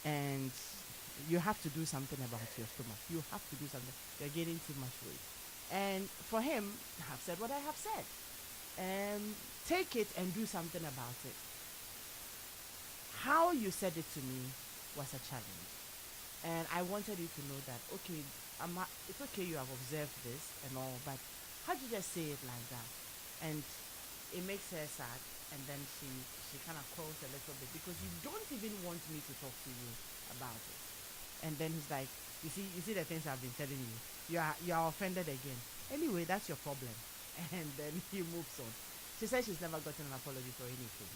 and you have to do something about your stomach. You have to do something. You're gaining too much weight. And for him, I've said what I have said. Take it and do something about it. How you said it to me was a challenge. And I wanted you to know that, okay, it's okay you have observed this and all, but how'd you just say it like that? And it makes her sad. And then she kind of crawls a little bit because you don't even want me to talk to you about it. And then he's like, you see the things I've been telling you. You are offended again. Anyway, that's your problem. And then he moves on. She says she's never gotten an apology for anything.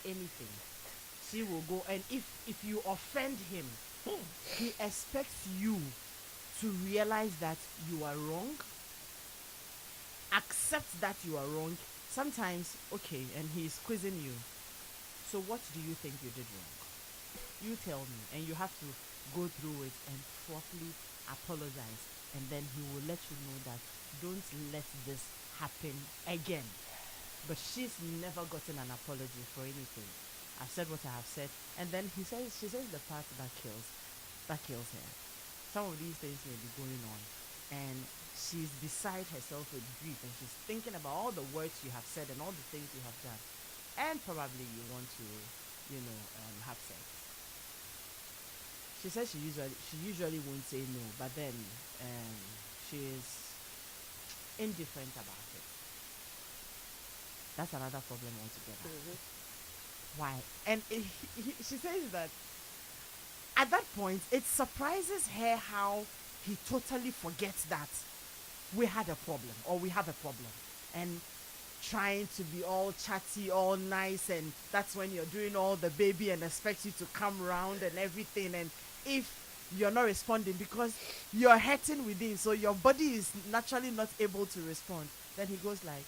Anything. She will go, and if you offend him, he expects you to realize that you are wrong, accept that you are wrong. Sometimes, okay, and he's quizzing you. So what do you think you did wrong? You tell me, and you have to go through it and properly apologize, and then he will let you know that don't let this happen again. But she's never gotten an apology for anything. I've said what I have said, and then she says the part that kills her. Some of these things may be going on, and she's beside herself with grief, and she's thinking about all the words you have said and all the things you have done, and probably you want to, have sex. She says she usually won't say no, but then she's indifferent about it. That's another problem altogether. Why? And she says that at that point, it surprises her how he totally forgets that we had a problem or we have a problem, and trying to be all chatty, all nice, and that's when you're doing all the baby and expects you to come round and everything. And if you're not responding because you're hurting within, so your body is naturally not able to respond, then he goes like,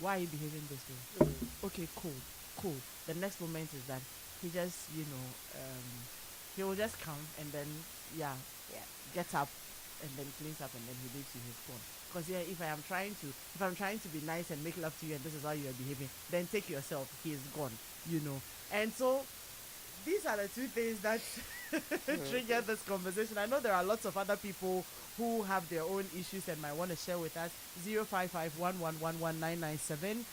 why are you behaving this way? Okay, cool. The next moment is that he just, he will just come and then, yeah, get up and then cleans up and then he leaves you his phone. Because if I'm trying to be nice and make love to you and this is how you are behaving, then take yourself. He is gone. And so these are the two things that trigger this conversation. I know there are lots of other people who have their own issues and might want to share with us. 0551111997.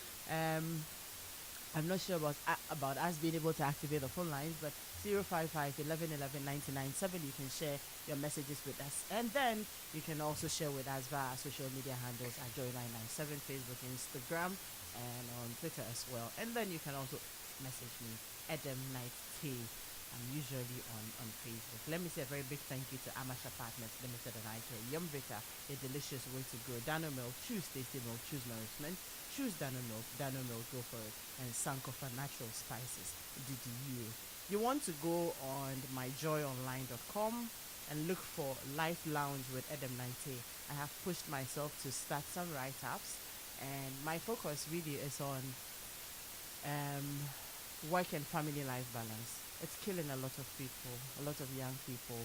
I'm not sure about us being able to activate the phone lines, but 055 11 11 997. You can share your messages with us, and then you can also share with us via our social media handles at Joy997, Facebook, Instagram, and on Twitter as well. And then you can also message me, Edem Knight-Tay. I'm usually on Facebook. Let me say a very big thank you to Amasha Partners Limited and IK Yumvita, a delicious way to grow. Dano Milk, choose tasty milk, choose nourishment. Choose Dano Milk, go for it. And Sankofa Natural Spices, DDU. You want to go on myjoyonline.com and look for Life Lounge with Edem Knight-Tay. I have pushed myself to start some write-ups, and my focus really is on work and family life balance. It's killing a lot of people, a lot of young people,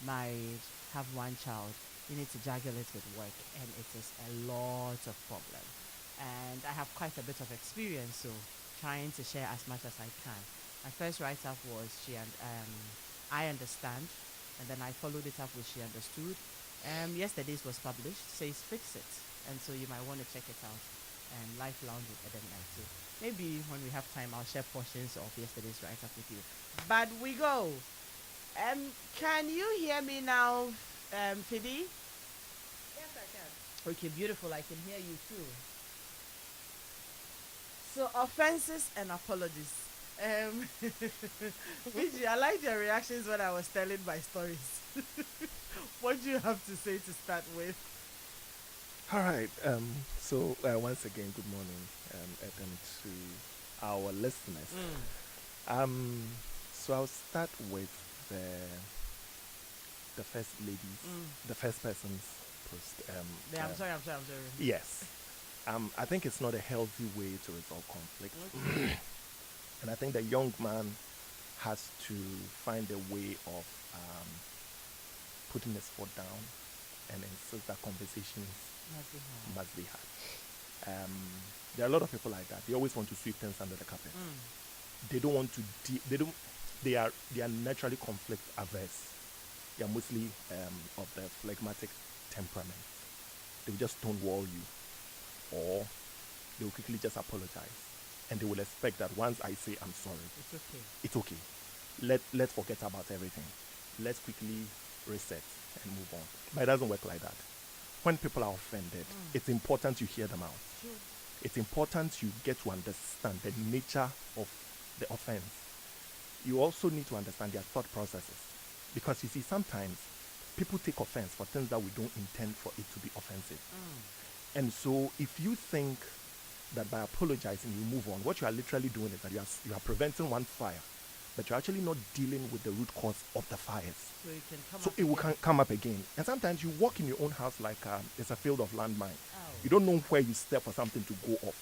married, have one child. You need to juggle it with work, and it is a lot of problem. And I have quite a bit of experience, so trying to share as much as I can. My first write-up was I Understand, and then I followed it up with She Understood. Yesterday's was published, says Fix It, and so you might want to check it out. And Life Lounge with Edem Knight-Tay. Maybe when we have time, I'll share portions of yesterday's write-up with you. But we go. Can you hear me now, Fidi? Yes, I can. Okay, beautiful. I can hear you too. So, offenses and apologies. Fiji, I liked your reactions when I was telling my stories. What do you have to say to start with? All right. So once again, good morning, Edem, to our listeners. So I'll start with the first ladies, the first person's post. Yeah, I'm sorry. Yes. I think it's not a healthy way to resolve conflict. Okay. And I think the young man has to find a way of putting his foot down and insist that conversations must be had. There are a lot of people like that. They always want to sweep things under the carpet. They don't want to. They don't. they are naturally conflict averse. They are mostly of the phlegmatic temperament. They will just stonewall you, or they will quickly just apologize, and they will expect that once I say I'm sorry, it's okay. Let's forget about everything. Let's quickly reset and move on. But it doesn't work like that. When people are offended, it's important you hear them out. Sure. It's important you get to understand the nature of the offense. You also need to understand their thought processes. Because you see, sometimes people take offense for things that we don't intend for it to be offensive. And so if you think that by apologizing you move on, what you are literally doing is that you are preventing one fire, but you're actually not dealing with the root cause of the fires. So it will come up again. And sometimes you walk in your own house like it's a field of landmine. You don't know where you step for something to go off.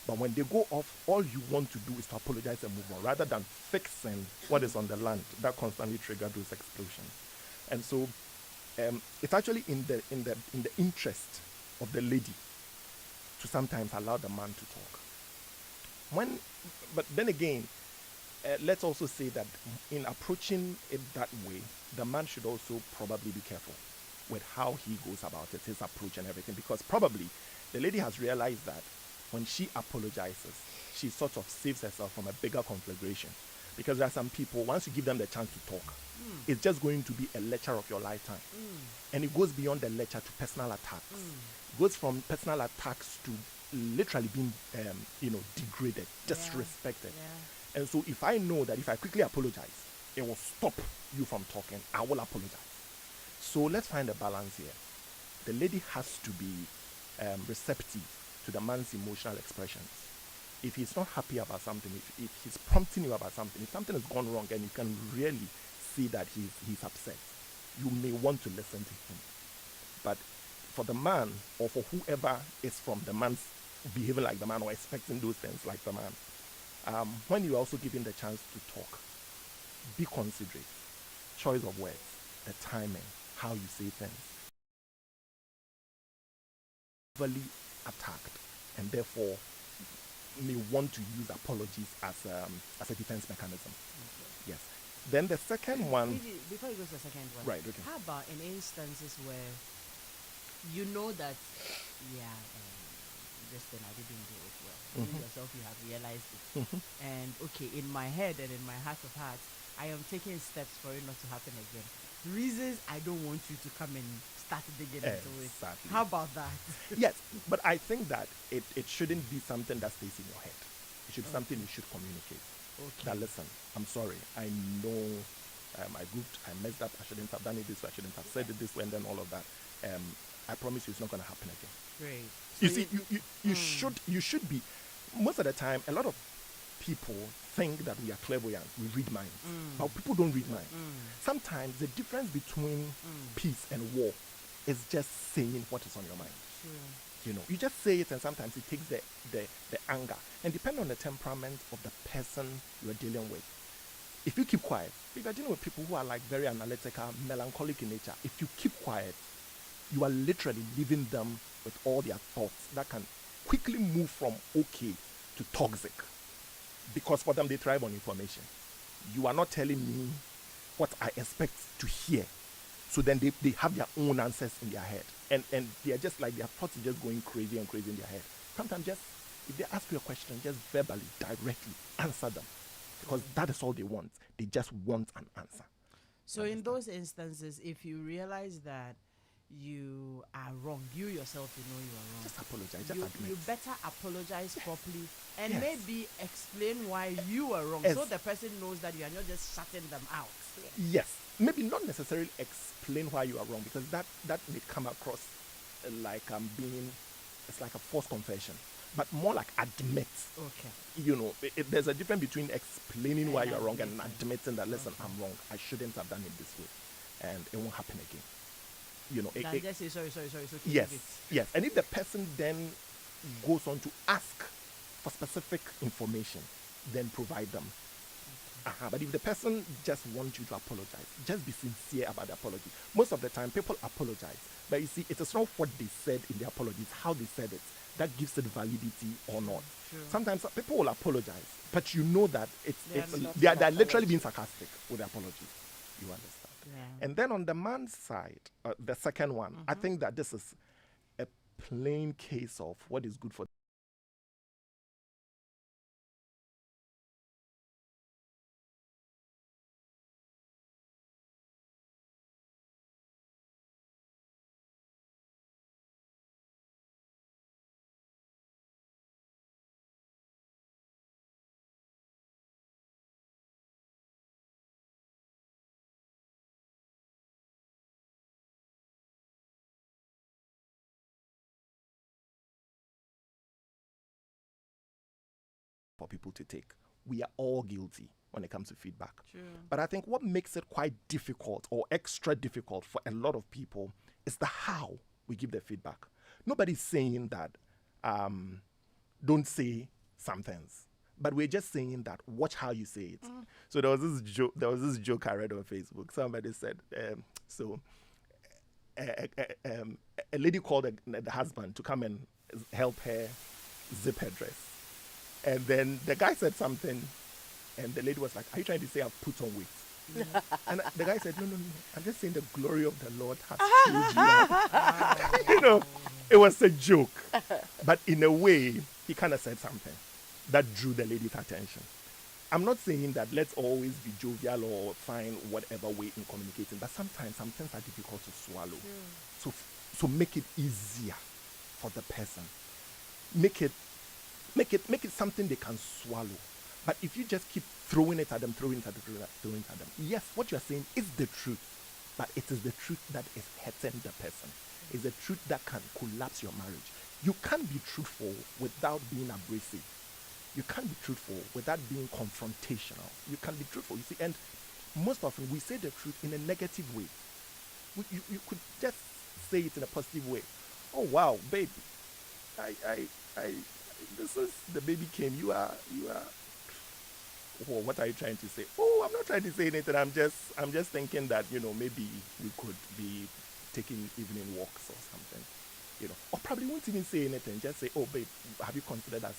But when they go off, all you want to do is to apologize and move on, rather than fixing what is on the land that constantly trigger those explosions. And so it's actually in the interest of the lady to sometimes allow the man to talk. But then again, let's also say that in approaching it that way, the man should also probably be careful with how he goes about it, his approach and everything, because probably the lady has realized that when she apologizes, she sort of saves herself from a bigger conflagration. Because there are some people, once you give them the chance to talk, it's just going to be a lecture of your lifetime. And it goes beyond the lecture to personal attacks. It goes from personal attacks to literally being, degraded, disrespected. Yeah. And so if I know that if I quickly apologize, it will stop you from talking, I will apologize. So let's find a balance here. The lady has to be receptive to the man's emotional expressions. If he's not happy about something, if he's prompting you about something, if something has gone wrong and you can really see that he's upset, you may want to listen to him. But for the man, or for whoever is from the man's behaving like the man or expecting those things like the man, when you're also given the chance to talk, be considerate. Choice of words, the timing, how you say things. Overly attacked, and therefore may want to use apologies as a defense mechanism. Okay. Yes. Then the second one. Before you go to the second one, right? Okay. How about in instances where you know that, this thing I didn't do it well. You yourself, you have realized it, and okay, in my head and in my heart of hearts, I am taking steps for it not to happen again. Reasons I don't want you to come and start digging into it. How about that? Yes, but I think that it shouldn't be something that stays in your head. It should be something you should communicate. Okay. That listen, I'm sorry. I know I messed up. I shouldn't have done it this way. I shouldn't have said it this way, and then all of that. I promise you, it's not going to happen again. Great. So you should be. Most of the time, a lot of people think that we are clairvoyant. We read minds, but people don't read minds. Sometimes the difference between peace and war is just saying what is on your mind. Sure. You just say it, and sometimes it takes the anger, and depending on the temperament of the person you are dealing with. If you keep quiet, if you're dealing with people who are like very analytical, melancholic in nature, if you keep quiet, you are literally leaving them with all their thoughts that can quickly move from okay to toxic. Because for them, they thrive on information. You are not telling me what I expect to hear. So then they have their own answers in their head. And they are just like, their thoughts are just going crazy and crazy in their head. Sometimes if they ask you a question, just verbally, directly answer them. Because that is all they want. They just want an answer. So in those instances, if you realize that you are wrong, you yourself, you know you are wrong. Just apologize. Just admit. You better apologize properly and Yes. maybe explain why you are wrong, so the person knows that you are not just shutting them out. Yes. Maybe not necessarily explain why you are wrong, because that may come across like it's like a false confession, but more like admit. Okay. There's a difference between explaining why you are wrong and admitting that, listen, I'm wrong. I shouldn't have done it this way, and it won't happen again. Just say sorry. It's okay. Yes. And if the person then goes on to ask for specific information, then provide them. But if the person just wants you to apologize, just be sincere about the apology. Most of the time, people apologize, but you see, it is not what they said in the apology, it's how they said it that gives it validity or not. True. Sometimes people will apologize, but you know that they're literally being sarcastic with the apology. You understand? Yeah. And then on the man's side, the second one, I think that this is a plain case of what is good for people to take. We are all guilty when it comes to feedback. True. But I think what makes it quite difficult or extra difficult for a lot of people is the how we give the feedback. Nobody's saying that don't say some things, but we're just saying that watch how you say it. So there was this joke I read on Facebook. Somebody said, a lady called the husband to come and help her zip her dress. And then the guy said something, and the lady was like, "Are you trying to say I've put on weight?" And the guy said, no, I'm just saying the glory of the Lord has filled you up. It was a joke. But in a way, he kind of said something that drew the lady's attention. I'm not saying that let's always be jovial or find whatever way in communicating, but sometimes some things are difficult to swallow. So make it easier for the person. Make it something they can swallow. But if you just keep throwing it at them, yes, what you're saying is the truth, but it is the truth that is hurting the person. It's the truth that can collapse your marriage. You can't be truthful without being abrasive. You can't be truthful without being confrontational. You can be truthful, you see, and most often we say the truth in a negative way. You could just say it in a positive way. Oh wow, babe, I this is the baby came. You are. Oh, what are you trying to say? Oh, I'm not trying to say anything. I'm just thinking that maybe we could be taking evening walks or something. Or probably won't even say anything. Just say, oh babe, have you considered us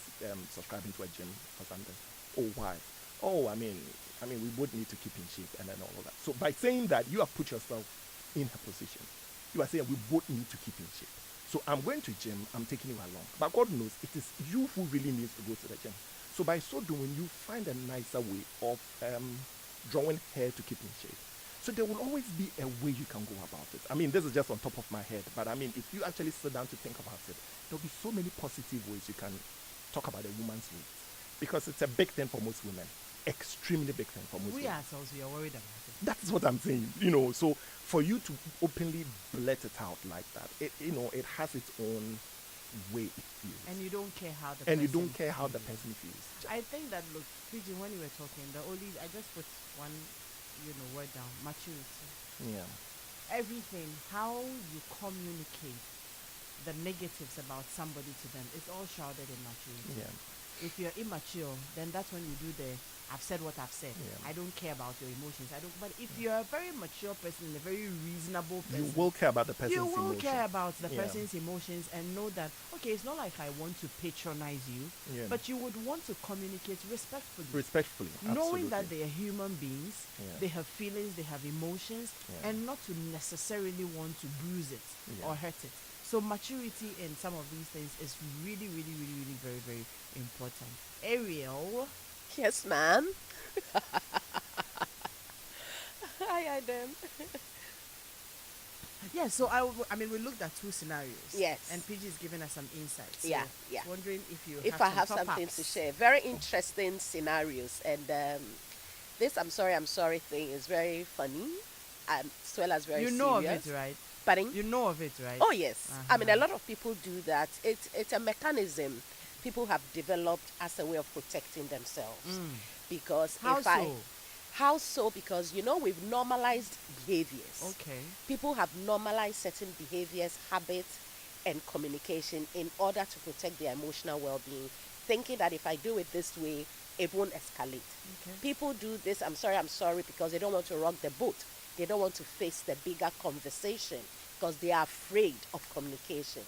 subscribing to a gym or something? Oh why? Oh, I mean we both need to keep in shape and then all of that. So by saying that, you have put yourself in her position. You are saying we both need to keep in shape. So I'm going to gym, I'm taking you along. But God knows it is you who really needs to go to the gym. So by so doing, you find a nicer way of drawing her to keep in shape. So there will always be a way you can go about it. I mean, this is just on top of my head. But I mean, if you actually sit down to think about it, there'll be so many positive ways you can talk about a woman's needs. Because it's a big thing for most women. Extremely big thing for most women. We ourselves, we are worried about it. That's what I'm saying. So for you to openly blurt it out like that, it has its own way it feels. And you don't care how the person feels. I think that, look, PG, when you were talking, I just put one, word down, maturity. Yeah. Everything, how you communicate the negatives about somebody to them, it's all shrouded in maturity. Yeah. If you're immature, then that's when you do I've said what I've said. Yeah. I don't care about your emotions. But if you're a very mature person and a very reasonable person, you will care about the person's emotions. You will care about the person's emotions and know that, okay, it's not like I want to patronize you, but you would want to communicate respectfully. Knowing that they are human beings, they have feelings, they have emotions, and not to necessarily want to bruise it or hurt it. So maturity in some of these things is really, really, really, really very, very important. Ariel. Yes, ma'am. Hi, Edem. Yeah, so we looked at two scenarios. Yes. And PG is giving us some insights. So yeah. Wondering if I have something to share. Very interesting scenarios. And this I'm sorry thing is very funny, as well as very serious. You know of it, right? Pardon? You know of it, right? Oh, yes. I mean, a lot of people do that. It's a mechanism people have developed as a way of protecting themselves. Because how so? Because, we've normalized behaviors. Okay. People have normalized certain behaviors, habits, and communication in order to protect their emotional well-being, thinking that if I do it this way, it won't escalate. Okay. People do this, I'm sorry, because they don't want to rock the boat. They don't want to face the bigger conversation because they are afraid of communication.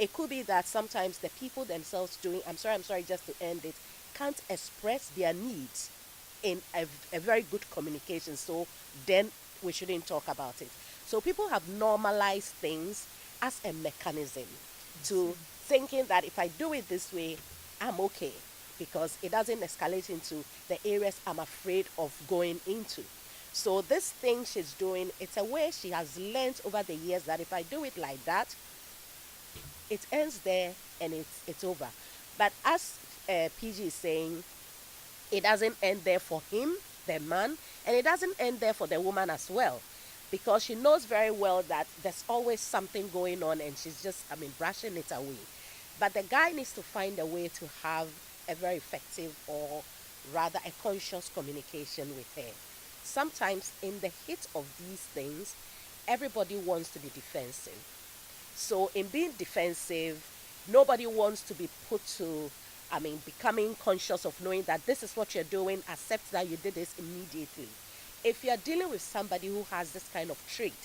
it could be that sometimes the people themselves doing I'm sorry, just to end it, can't express their needs in a very good communication. So then we shouldn't talk about it. So people have normalized things as a mechanism to thinking that if I do it this way, I'm okay, because it doesn't escalate into the areas I'm afraid of going into. So this thing she's doing, it's a way she has learned over the years that if I do it like that, it ends there and it's over. But as PG is saying, it doesn't end there for him, the man, and it doesn't end there for the woman as well, because she knows very well that there's always something going on and she's just, brushing it away. But the guy needs to find a way to have a very effective, or rather a conscious communication with her. Sometimes in the heat of these things, everybody wants to be defensive. So in being defensive, nobody wants to be put to, becoming conscious of knowing that this is what you're doing, accept that you did this immediately. If you're dealing with somebody who has this kind of trait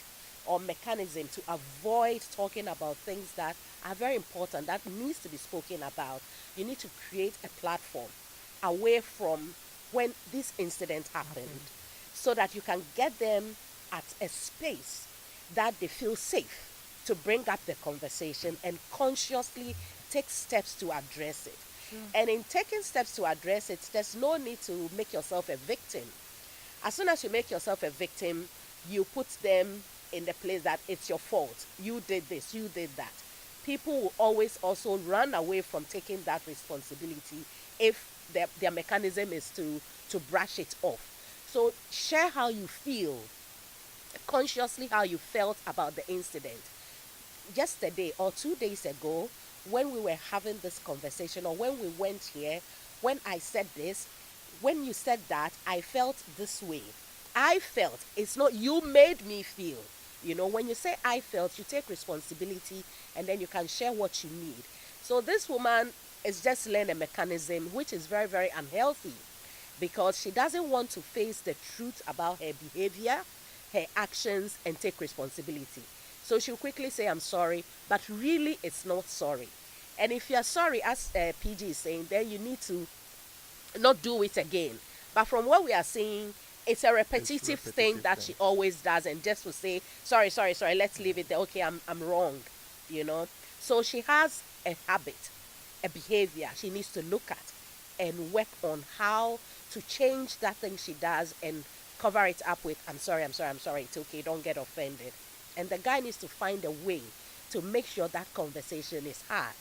or mechanism to avoid talking about things that are very important, that needs to be spoken about, you need to create a platform away from when this incident happened, so that you can get them at a space that they feel safe to bring up the conversation and consciously take steps to address it. And in taking steps to address it, there's no need to make yourself a victim. As soon as you make yourself a victim, you put them in the place that it's your fault. You did this, you did that. People will always also run away from taking that responsibility if their mechanism is to brush it off. So share how you feel, consciously how you felt about the incident. Yesterday or 2 days ago, when we were having this conversation, or when we went here, when I said this, when you said that, I felt this way. I felt, it's not you made me feel. When you say I felt, you take responsibility and then you can share what you need. So this woman is just learning a mechanism which is very, very unhealthy, because she doesn't want to face the truth about her behavior, her actions, and take responsibility. So she'll quickly say, I'm sorry, but really it's not sorry. And if you're sorry, as PG is saying, then you need to not do it again. But from what we are seeing, it's a repetitive thing that she always does, and just to say, sorry, let's leave it there. Okay, I'm wrong, So she has a habit, a behavior she needs to look at and work on how to change that thing she does and cover it up with, I'm sorry, it's okay, don't get offended. And the guy needs to find a way to make sure that conversation is had,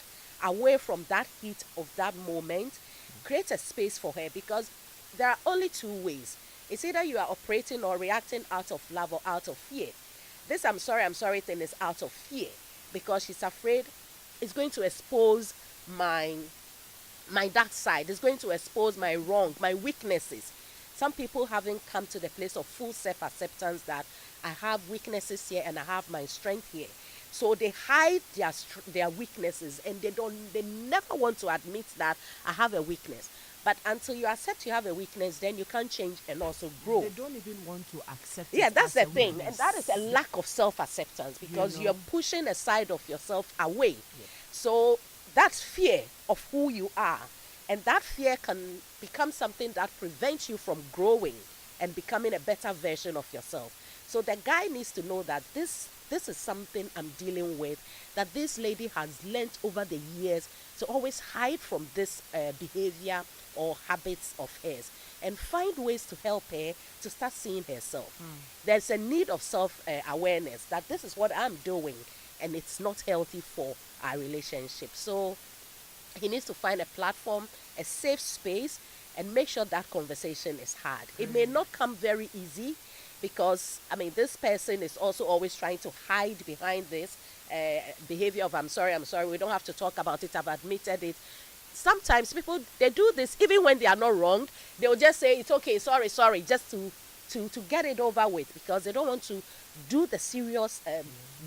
away from that heat of that moment. Create a space for her, because there are only two ways. It's either you are operating or reacting out of love or out of fear. This I'm sorry thing is out of fear, because she's afraid it's going to expose my dark side. It's going to expose my wrong, my weaknesses. Some people haven't come to the place of full self-acceptance that I have weaknesses here and I have my strength here. So they hide their weaknesses, and they never want to admit that I have a weakness. But until you accept you have a weakness, then you can change and also grow. They don't even want to accept it. Yeah, that's the thing. Weakness. And that is a lack of self-acceptance, because you're pushing a side of yourself away. Yeah. So that's fear of who you are. And that fear can become something that prevents you from growing and becoming a better version of yourself. So the guy needs to know that this is something I'm dealing with, that this lady has learned over the years to always hide from this behavior or habits of hers, and find ways to help her to start seeing herself. There's a need of self-awareness that this is what I'm doing and it's not healthy for our relationship. So he needs to find a platform, a safe space, and make sure that conversation is had. It may not come very easy, because this person is also always trying to hide behind this behavior of I'm sorry, we don't have to talk about it, I've admitted it. Sometimes people, they do this even when they are not wrong. They'll just say it's okay, sorry, just to get it over with, because they don't want to do the serious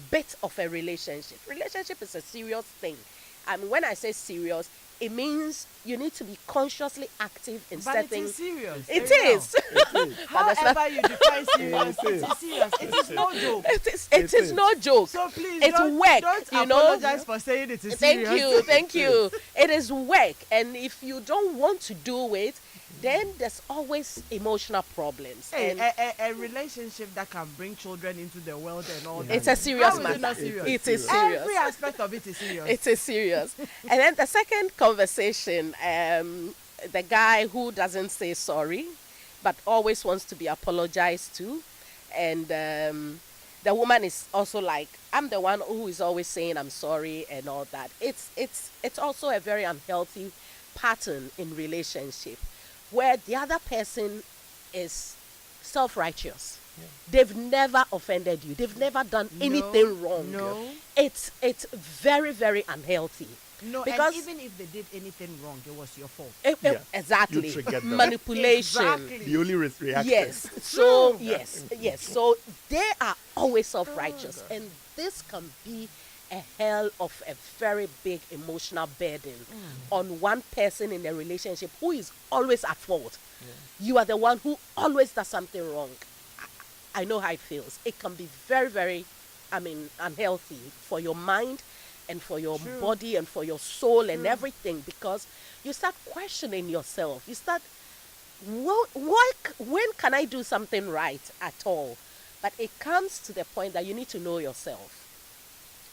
bit of a relationship. Relationship is a serious thing. When I say serious, it means you need to be consciously active in but setting. it is serious. It is. However you define serious, it is serious. It is no joke. It is no joke. So please, it's work. Don't you know. Apologize for saying it is Thank serious. Thank you. It is work, and if you don't want to do it, then there's always emotional problems. Hey, and a relationship that can bring children into the world and all that. it's a serious How is matter. it not serious? It is serious. Every aspect of it is serious. It is serious. And then the second conversation, the guy who doesn't say sorry, but always wants to be apologized to, and the woman is also like, I'm the one who is always saying I'm sorry and all that. It's also a very unhealthy pattern in relationship, where the other person is self-righteous. Yeah. They've never offended you. They've never done anything wrong. No. It's very, very unhealthy. No, because and even if they did anything wrong, it was your fault. Exactly. You triggered them. Manipulation. Exactly. The only reaction. Yes. So yes. So they are always self-righteous, and this can be a hell of a very big emotional burden on one person in a relationship who is always at fault. Yeah. You are the one who always does something wrong. I know how it feels. It can be very, very, unhealthy for your mind and for your body and for your soul and everything, because you start questioning yourself. You start, when can I do something right at all? But it comes to the point that you need to know yourself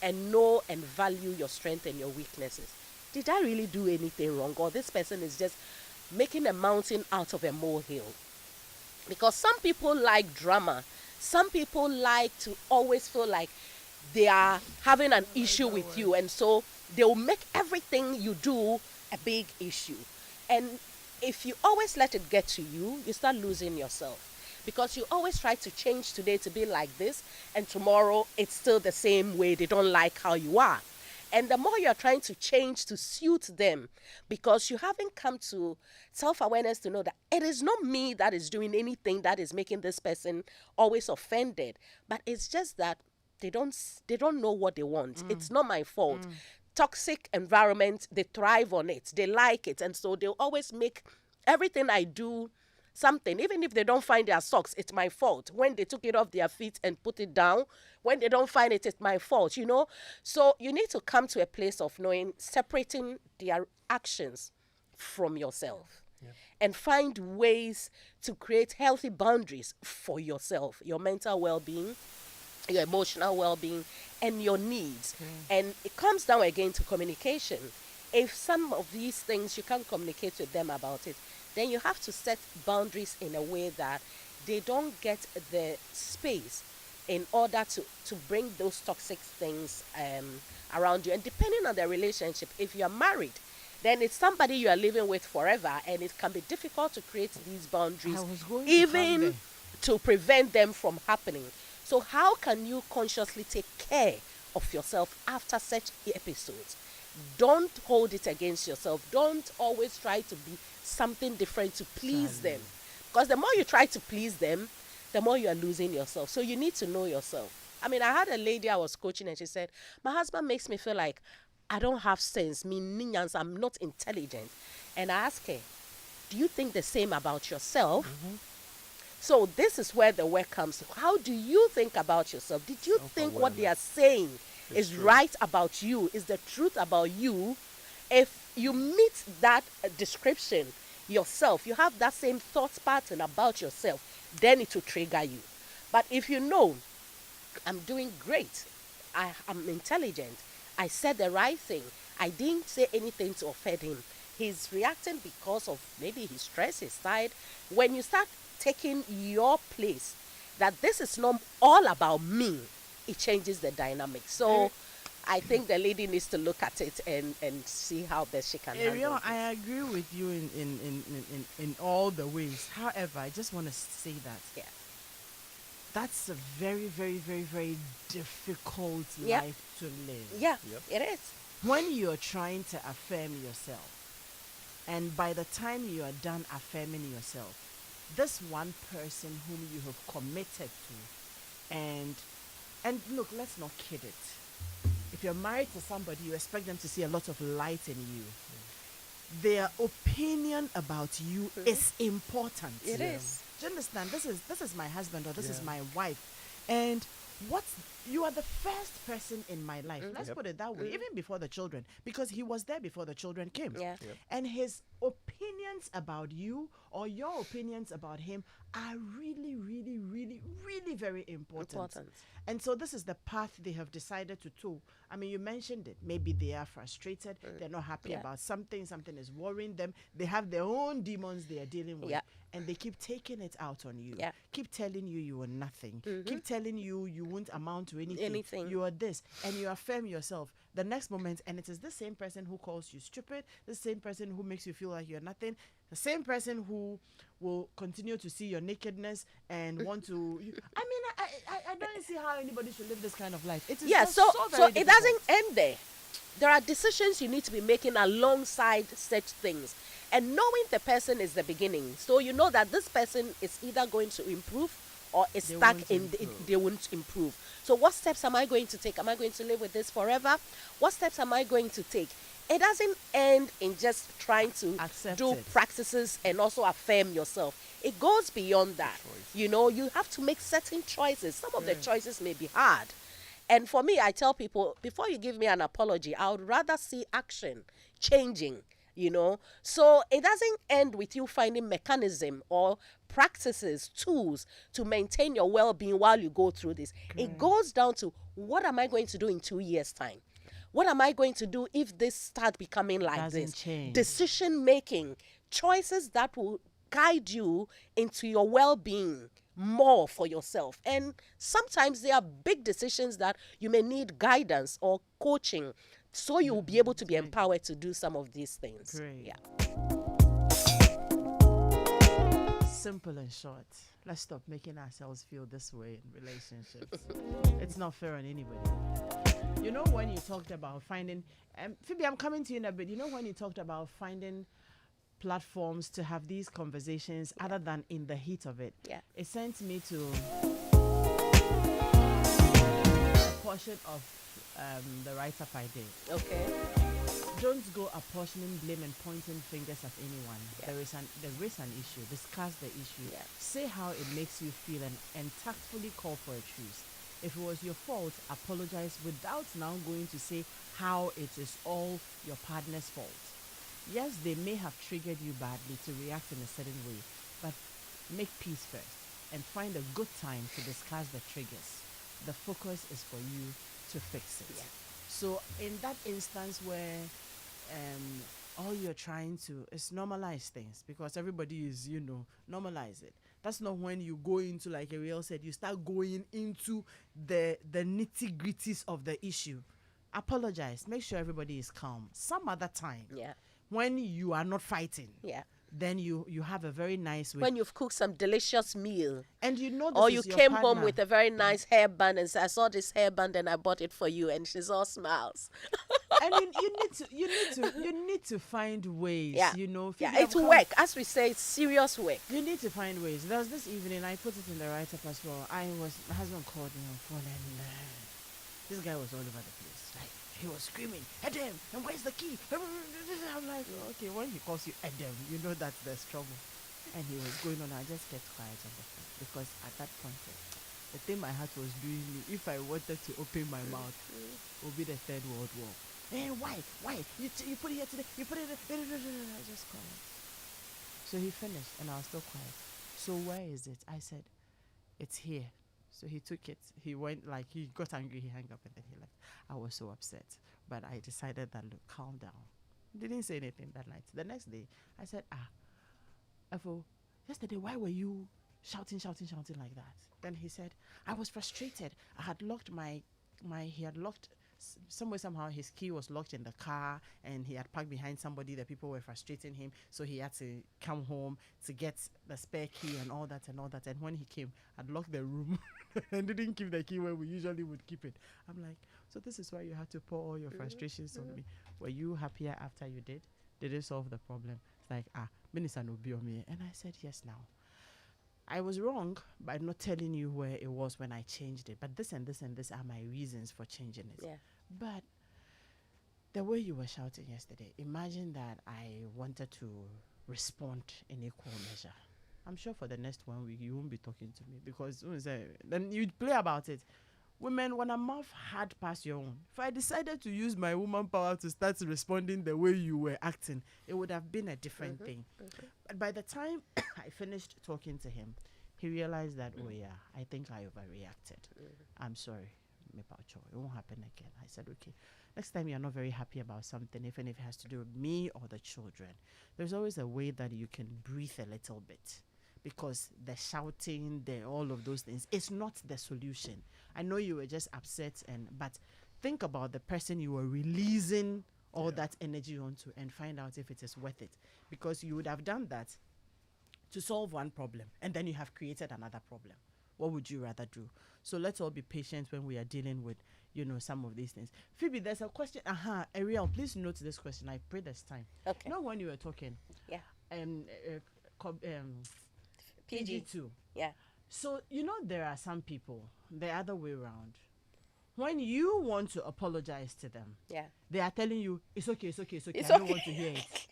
and know and value your strength and your weaknesses. Did I really do anything wrong? Or this person is just making a mountain out of a molehill? Because some people like drama. Some people like to always feel like they are having an issue with you, and so they will make everything you do a big issue. And if you always let it get to you, you start losing yourself. Because you always try to change today to be like this, and tomorrow it's still the same way. They don't like how you are. And the more you're trying to change to suit them, because you haven't come to self-awareness to know that it is not me that is doing anything that is making this person always offended, but it's just that they don't know what they want. It's not my fault. Toxic environment, they thrive on it. They like it. And so they'll always make everything I do something. Even if they don't find their socks, it's my fault. When they took it off their feet and put it down, when they don't find it, it's my fault, you know. So you need to come to a place of knowing, separating their actions from yourself. Yeah. And find ways to create healthy boundaries for yourself, your mental well-being, your emotional well-being, and your needs. And it comes down again to communication. If some of these things you can't communicate with them about it, then you have to set boundaries in a way that they don't get the space in order to bring those toxic things around you. And depending on the relationship, if you're married, then it's somebody you are living with forever, and it can be difficult to create these boundaries, even to prevent them from happening. So how can you consciously take care of yourself after such episodes? Don't hold it against yourself. Don't always try to be something different to please them. Because the more you try to please them, the more you are losing yourself. So you need to know yourself. I mean, I had a lady I was coaching, and she said, my husband makes me feel like I don't have sense, I'm not intelligent. And I asked her, do you think the same about yourself? Mm-hmm. So this is where the work comes. How do you think about yourself? Did you think what they are saying is right about you, is the truth about you? If you meet that description yourself, you have that same thought pattern about yourself, then it will trigger you. But if you know, I'm doing great, I'm intelligent, I said the right thing, I didn't say anything to offend him, he's reacting because of maybe his stress, his tired. When you start taking your place, that this is not all about me, it changes the dynamic. So I think the lady needs to look at it and see how best she can handle it. I agree with you in all the ways. However, I just want to say that that's a very, very, very, very difficult life to live. Yeah, it is. When you're trying to affirm yourself, and by the time you are done affirming yourself, this one person whom you have committed to, and look, let's not kid it. If you're married to somebody, you expect them to see a lot of light in you. their opinion about you is important. It is. Do you understand? This is my husband, or this is my wife, and you are the first person in my life. Let's put it that way, even before the children, because he was there before the children came. Yeah. And his opinions about you or your opinions about him are really, really, really, really very important. And so this is the path they have decided to toe. I mean, you mentioned it. Maybe they are frustrated. They're not happy about something. Something is worrying them. They have their own demons they are dealing with. And they keep taking it out on you. Keep telling you you are nothing. Keep telling you you won't amount to anything. You are this. And you affirm yourself. The next moment, and it is the same person who calls you stupid, the same person who makes you feel like you're nothing, the same person who will continue to see your nakedness and want to... I mean, I don't see how anybody should live this kind of life. It is so it doesn't end there. There are decisions you need to be making alongside such things. And knowing the person is the beginning. So you know that this person is either going to improve or is stuck in they won't improve. So what steps am I going to take? Am I going to live with this forever? What steps am I going to take? It doesn't end in just trying to do practices and also affirm yourself. It goes beyond that. You know, you have to make certain choices. Some of the choices may be hard. And for me, I tell people, before you give me an apology, I would rather see action changing. You know, so it doesn't end with you finding mechanism or practices, tools to maintain your well-being while you go through this. It goes down to, what am I going to do in 2 years' time? What am I going to do if this starts becoming like this? Decision making, choices that will guide you into your well-being more for yourself. And sometimes there are big decisions that you may need guidance or coaching, so you'll be able to be empowered to do some of these things. Great. Simple and short. Let's stop making ourselves feel this way in relationships. It's not fair on anybody. You know, when you talked about finding... Phoebe, I'm coming to you in a bit. You know, when you talked about finding platforms to have these conversations other than in the heat of it, it sent me to a portion of the write-up I did. Okay. Don't go apportioning blame and pointing fingers at anyone. There is an issue. Discuss the issue. Say how it makes you feel and tactfully call for a truce. If it was your fault, apologize without now going to say how it is all your partner's fault. Yes, they may have triggered you badly to react in a certain way, but make peace first and find a good time to discuss the triggers. The focus is for you to fix it. So in that instance where all you're trying to is normalize things, because everybody is, normalize it. That's not when you go into, like Ariel said, you start going into the nitty-gritties of the issue. Apologize. Make sure everybody is calm. Some other time, when you are not fighting, then you have a very nice way. When you've cooked some delicious meal, and you know this or is you your came partner. home with a very nice hairband and said, I saw this hairband and I bought it for you, and she's all smiles. And you need to find ways. It's work, as we say, it's serious work. You need to find ways. There was this evening, I put it in the write-up as well. My husband called me on phone, and this guy was all over the place. Like, he was screaming, Edem, and where's the key? I'm like, okay, when he calls you Edem, you know that there's trouble. And he was going on. I just kept quiet on the phone, because at that point, the thing my heart was doing me, if I wanted to open my mouth, it would be the Third World War. Hey, why? You put it here today, you put it there. I just quiet. So he finished, and I was still quiet. So where is it? I said, it's here. So he took it. He went, he got angry, he hung up, and then he left. I was so upset. But I decided that, look, calm down. Didn't say anything that night. The next day, I said, Efo, yesterday, why were you shouting like that? Then he said, I was frustrated. I had locked somehow his key was locked in the car, and he had parked behind somebody. The people were frustrating him, so he had to come home to get the spare key and all that. And when he came, I'd locked the room and didn't keep the key where we usually would keep it. I'm like, so this is why you had to pour all your frustrations on me. Were you happier after you did? Did it solve the problem? It's like, Minister no be on me. And I said, yes, now. I was wrong by not telling you where it was when I changed it. But this and this and this are my reasons for changing it. Yeah. But the way you were shouting yesterday, imagine that I wanted to respond in equal measure. I'm sure for the next 1 week you won't be talking to me because then you'd play about it. Women, when a mouth hard past your own, if I decided to use my woman power to start responding the way you were acting, it would have been a different thing. But by the time I finished talking to him, he realized that, oh yeah, I think I overreacted. I'm sorry. It won't happen again. I said, okay, next time you're not very happy about something, even if it has to do with me or the children, there's always a way that you can breathe a little bit. Because the shouting, all of those things, it's not the solution. I know you were just upset, but think about the person you were releasing all that energy onto and find out if it is worth it. Because you would have done that to solve one problem, and then you have created another problem. What would you rather do? So let's all be patient when we are dealing with, some of these things. Phoebe, there's a question. Ariel, please note this question. I pray this time. Okay. When you were talking. Yeah. PG2. Yeah. So, there are some people, the other way around. When you want to apologize to them, they are telling you, it's okay. I don't want to hear it.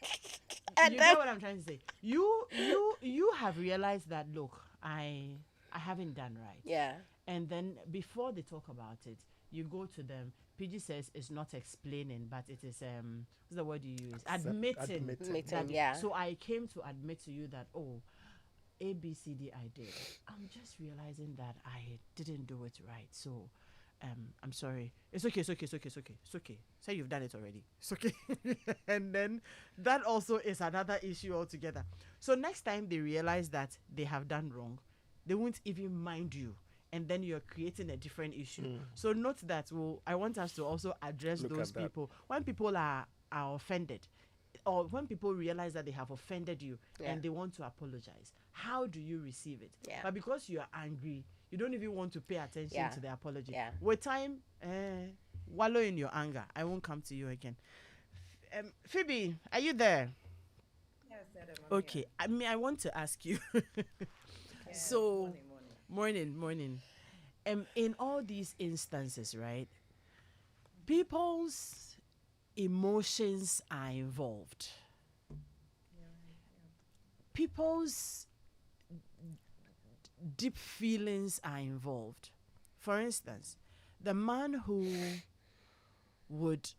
And you know what I'm trying to say? You have realized that, look, I haven't done right. Yeah. And then before they talk about it, you go to them. PG says it's not explaining, but it is what's the word you use? Admitting. Yeah. So I came to admit to you that, A, B, C, D, I did. I'm just realizing that I didn't do it right. So, I'm sorry. It's okay. Say you've done it already. It's okay. And then that also is another issue altogether. So next time they realize that they have done wrong, they won't even mind you. And then you're creating a different issue. So note that I want us to also address those people. When people are offended, or when people realize that they have offended you and they want to apologize, how do you receive it? Yeah. But because you are angry, you don't even want to pay attention to the apology. Yeah. With time, wallow in your anger. I won't come to you again. Phoebe, are you there? Yes, Edem, okay. I want to ask you. So, morning. In all these instances, right, people's emotions are involved. People's deep feelings are involved. For instance, the man who would,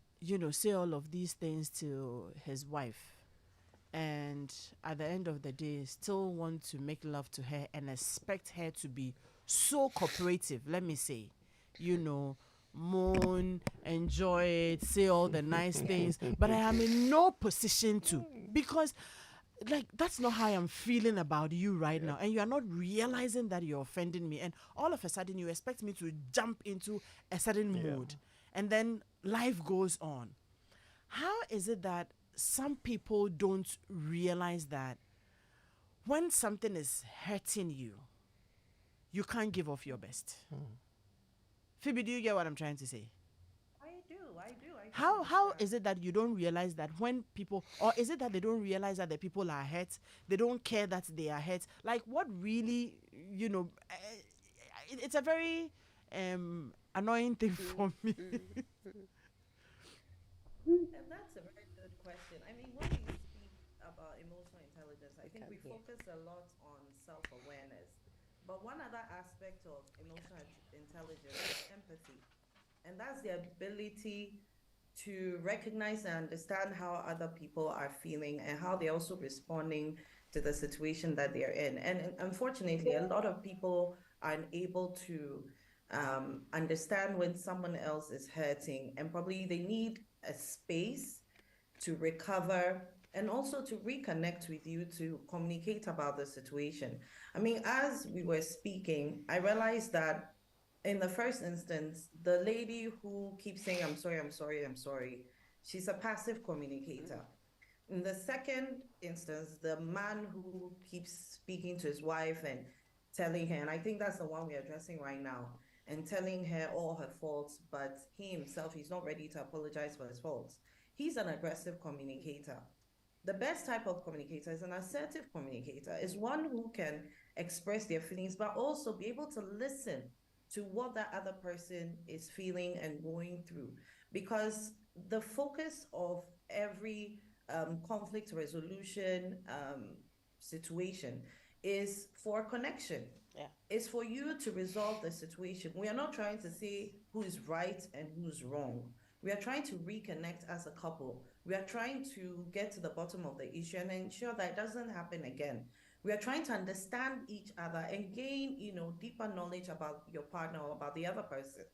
say all of these things to his wife and at the end of the day still want to make love to her and expect her to be so cooperative, let me say, moan, enjoy it, say all the nice things, but I am in no position to, because that's not how I'm feeling about you right now, and you are not realizing that you're offending me, and all of a sudden you expect me to jump into a certain mood, and then life goes on. How is it that some people don't realize that when something is hurting you, you can't give off your best? Phoebe, do you get what I'm trying to say? I do. How is it that you don't realize that when people, or is it that they don't realize that the people are hurt? They don't care that they are hurt? Like, what really, it's a very annoying thing for me. And that's a very good question. I mean, when we speak about emotional intelligence, I think we focus a lot on self-awareness. But one other aspect of emotional intelligence is empathy. And that's the ability to recognize and understand how other people are feeling and how they're also responding to the situation that they're in. And unfortunately, a lot of people are unable to understand when someone else is hurting, and probably they need a space to recover and also to reconnect with you to communicate about the situation. I mean, as we were speaking, I realized that in the first instance, the lady who keeps saying, I'm sorry, she's a passive communicator. In the second instance, the man who keeps speaking to his wife and telling her, and I think that's the one we're addressing right now, and telling her all her faults, but he himself, he's not ready to apologize for his faults. He's an aggressive communicator. The best type of communicator is an assertive communicator, is one who can express their feelings, but also be able to listen to what that other person is feeling and going through. Because the focus of every conflict resolution situation is for connection. Yeah. It's for you to resolve the situation. We are not trying to say who is right and who's wrong. We are trying to reconnect as a couple. We are trying to get to the bottom of the issue and ensure that it doesn't happen again. We are trying to understand each other and gain, deeper knowledge about your partner or about the other person.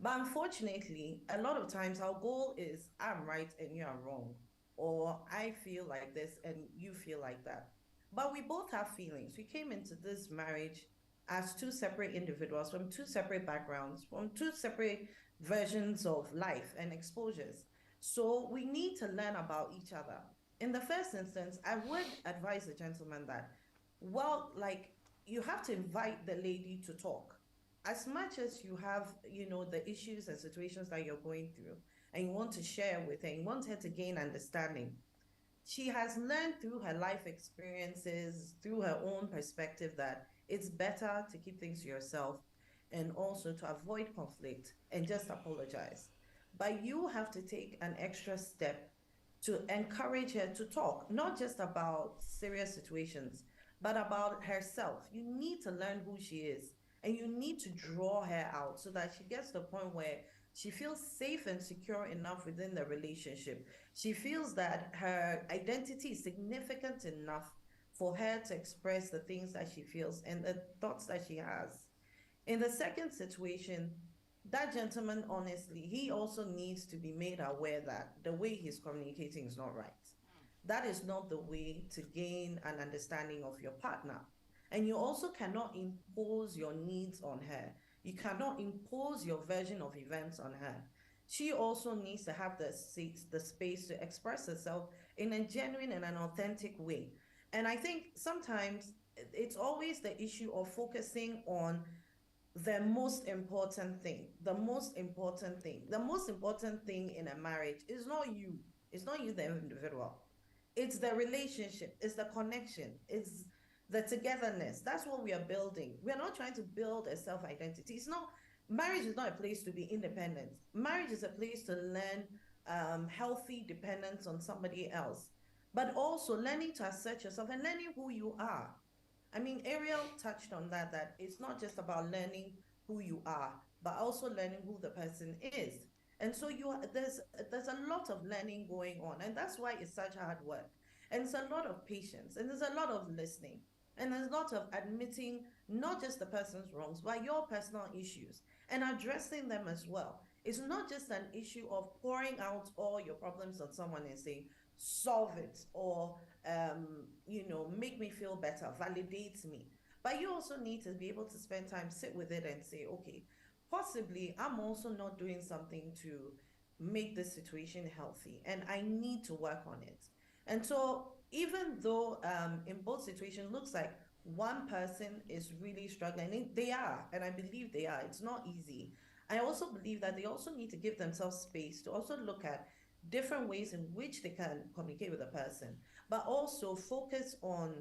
But unfortunately, a lot of times our goal is I'm right and you are wrong, or I feel like this and you feel like that. But we both have feelings. We came into this marriage as two separate individuals from two separate backgrounds, from two separate versions of life and exposures. So we need to learn about each other. In the first instance, I would advise the gentleman that, well, like, you have to invite the lady to talk as much as you have, the issues and situations that you're going through, and you want to share with her, you want her to gain understanding. She has learned through her life experiences, through her own perspective, that it's better to keep things to yourself and also to avoid conflict and just apologize. But you have to take an extra step to encourage her to talk, not just about serious situations, but about herself. You need to learn who she is and you need to draw her out so that she gets to the point where she feels safe and secure enough within the relationship. She feels that her identity is significant enough for her to express the things that she feels and the thoughts that she has. In the second situation, that gentleman, honestly, he also needs to be made aware that the way he's communicating is not right. That is not the way to gain an understanding of your partner. And you also cannot impose your needs on her. You cannot impose your version of events on her. She also needs to have the space to express herself in a genuine and an authentic way. And I think sometimes it's always the issue of focusing on the most important thing. The most important thing. The most important thing in a marriage is not you. It's not you, the individual. It's the relationship. It's the connection. It's the togetherness. That's what we are building. We're not trying to build a self-identity. It's not, marriage is not a place to be independent. Marriage is a place to learn healthy dependence on somebody else, but also learning to assert yourself and learning who you are. I mean, Ariel touched on that it's not just about learning who you are, but also learning who the person is. And so there's a lot of learning going on, and that's why it's such hard work. And it's a lot of patience, and there's a lot of listening, and there's a lot of admitting not just the person's wrongs, but your personal issues and addressing them as well. It's not just an issue of pouring out all your problems on someone and saying, solve it, or make me feel better, validate me. But you also need to be able to spend time, sit with it and say, okay, possibly I'm also not doing something to make this situation healthy and I need to work on it. And so even though in both situations looks like one person is really struggling, they are, and I believe they are, it's not easy. I also believe that they also need to give themselves space to also look at different ways in which they can communicate with a person, but also focus on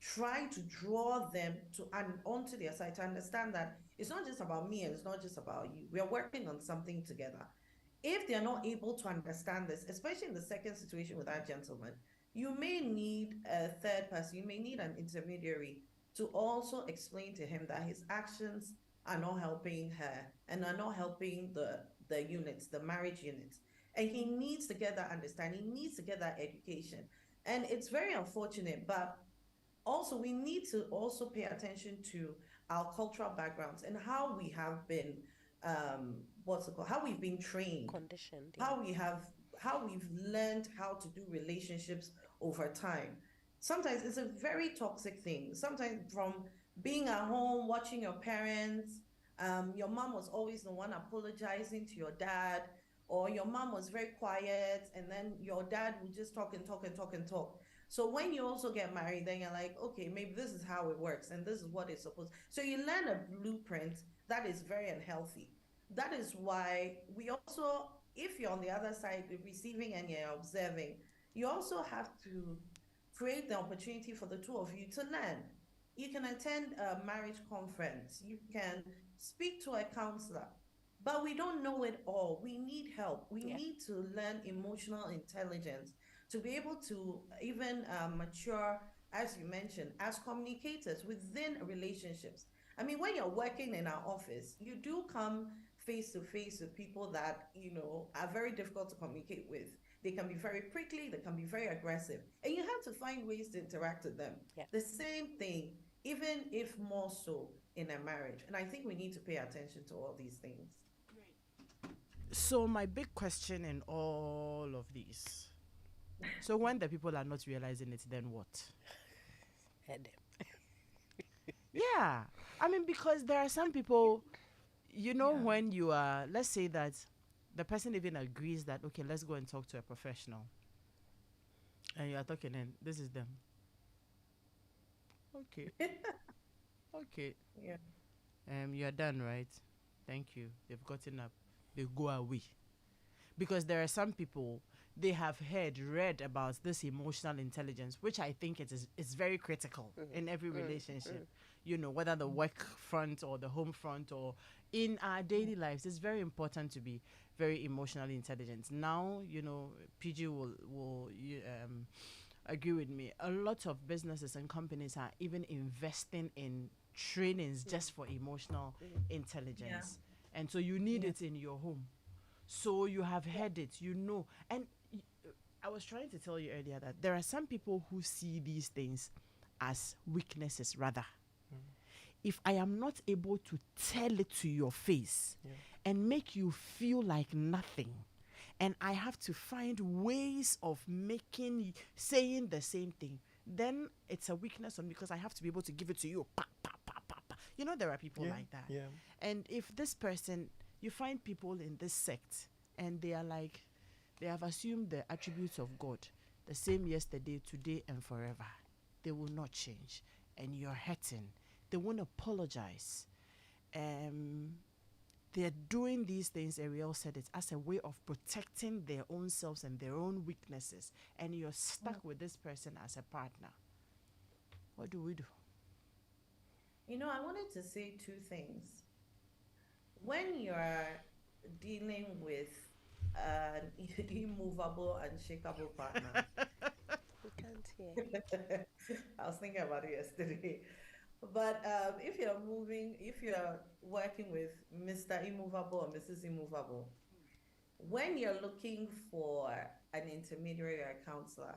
trying to draw them to and onto their side, to understand that it's not just about me and it's not just about you. We are working on something together. If they're not able to understand this, especially in the second situation with that gentleman, you may need a third person, you may need an intermediary to also explain to him that his actions are not helping her and are not helping the units, the marriage units. And he needs to get that understanding, he needs to get that education. And it's very unfortunate, but also we need to also pay attention to our cultural backgrounds and how we have been what's it called, how we've been trained, Conditioned, yeah. how we've learned how to do relationships over time. Sometimes it's a very toxic thing. Sometimes from being at home watching your parents, your mom was always the one apologizing to your dad, or your mom was very quiet and then your dad would just talk and talk and talk and talk. So when you also get married, then you're like, okay, maybe this is how it works and this is what it's supposed. So you learn a blueprint that is very unhealthy. That is why we also, if you're on the other side, receiving and you're observing, you also have to create the opportunity for the two of you to learn. You can attend a marriage conference. You can speak to a counselor. but we don't know it all. We need help. We Yeah. need to learn emotional intelligence to be able to even mature, as you mentioned, as communicators within relationships. I mean, when you're working in our office, you do come face to face with people that, are very difficult to communicate with. They can be very prickly, they can be very aggressive, and you have to find ways to interact with them. Yeah. The same thing, even if more so in a marriage. And I think we need to pay attention to all these things. So my big question in all of these, so when the people are not realizing it, then what? Edem. Yeah. I mean, because there are some people, when you are, let's say that the person even agrees that, okay, let's go and talk to a professional. And you are talking and this is them. Okay. Okay. Yeah. You're done, right? Thank you. They've gotten up. They go away. Because there are some people, they have read about this emotional intelligence, which I think it's very critical in every relationship. Whether the work front or the home front or in our daily lives, it's very important to be very emotionally intelligent. Now, PG will agree with me. A lot of businesses and companies are even investing in trainings just for emotional intelligence. And so you need it in your home. So you have heard it, And I was trying to tell you earlier that there are some people who see these things as weaknesses rather. If I am not able to tell it to your face and make you feel like nothing, and I have to find ways of saying the same thing, then it's a weakness on me because I have to be able to give it to you. Pa, pa, pa, pa, pa. There are people like that. Yeah. And if this person, you find people in this sect and they are like, they have assumed the attributes of God, the same yesterday, today, and forever. They will not change. And you're hurting. They won't apologize. They're doing these things, Ariel said it, as a way of protecting their own selves and their own weaknesses. And you're stuck with this person as a partner. What do we do? I wanted to say two things. When you're dealing with an immovable and shakable partner, We can't hear. I was thinking about it yesterday. But if you're working with Mr. Immovable or Mrs. Immovable, when you're looking for an intermediary or a counselor,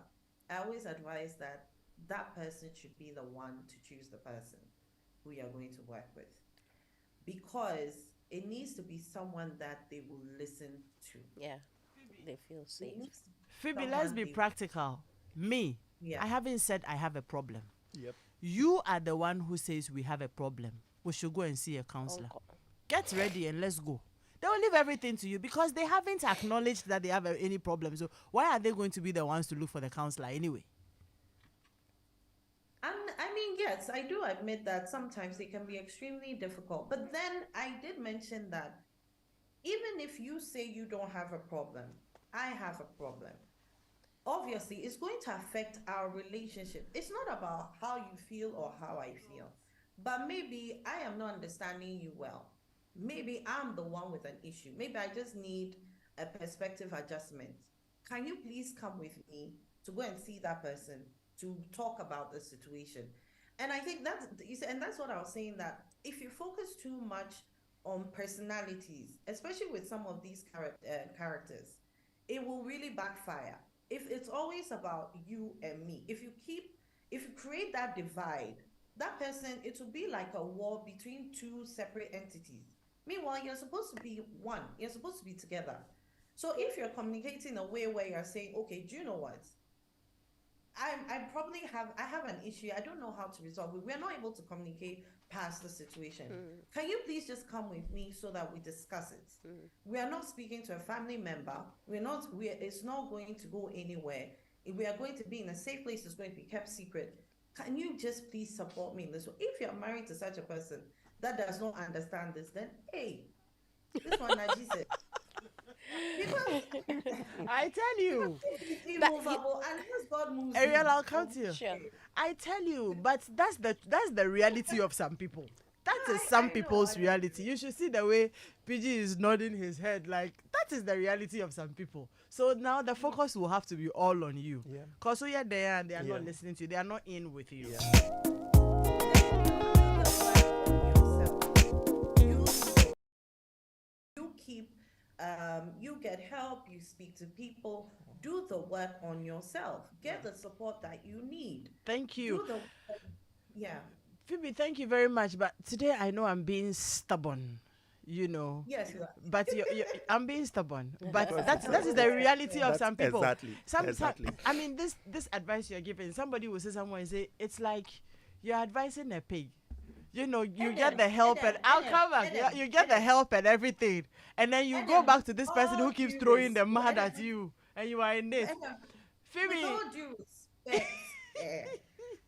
I always advise that that person should be the one to choose the person who you're going to work with, because it needs to be someone that they will listen to. Yeah, they feel safe. Phoebe, let's be practical. Me, I haven't said I have a problem. Yep. You are the one who says we have a problem. We should go and see a counselor. Get ready and let's go. They will leave everything to you because they haven't acknowledged that they have any problem. So why are they going to be the ones to look for the counselor anyway? I mean, yes, I do admit that sometimes they can be extremely difficult. But then I did mention that even if you say you don't have a problem, I have a problem. Obviously, it's going to affect our relationship. It's not about how you feel or how I feel, but maybe I am not understanding you well. Maybe I'm the one with an issue. Maybe I just need a perspective adjustment. Can you please come with me to go and see that person to talk about the situation? And I think that's what I was saying, that if you focus too much on personalities, especially with some of these characters, it will really backfire. If it's always about you and me, if you create that divide, that person, it will be like a war between two separate entities. Meanwhile, you're supposed to be one. You're supposed to be together. So if you're communicating in a way where you're saying, okay, do you know what? I have an issue. I don't know how to resolve it. We're not able to communicate past the situation. Can you please just come with me so that we discuss it? We are not speaking to a family member. It's not going to go anywhere. If we are going to be in a safe place, it's going to be kept secret. Can you just please support me in this way? If you're married to such a person that does not understand this, then hey, this one Naji said. I tell you, immovable, unless God moves. Ariel, I'll come to you. Sure. I tell you, but that's the reality of some people. That is some people's reality. You should see the way PG is nodding his head. Like, that is the reality of some people. So now the focus will have to be all on you. Yeah. Because so you're there and they are not listening to you. They are not in with you. You keep, you get help, you speak to people, do the work on yourself, get the support that you need. Thank you. Yeah. Phoebe, thank you very much. But today I know I'm being stubborn, you know. Yes, you are. But I'm being stubborn. But that is the reality of some people. Exactly. I mean, this advice you're giving, somebody will say someone and say, it's like you're advising a pig. You know, you get the help and I'll come back. You get the help and everything. And then you go back to this person who keeps throwing the mud at you. And you are in this. Phoebe. With all due respect,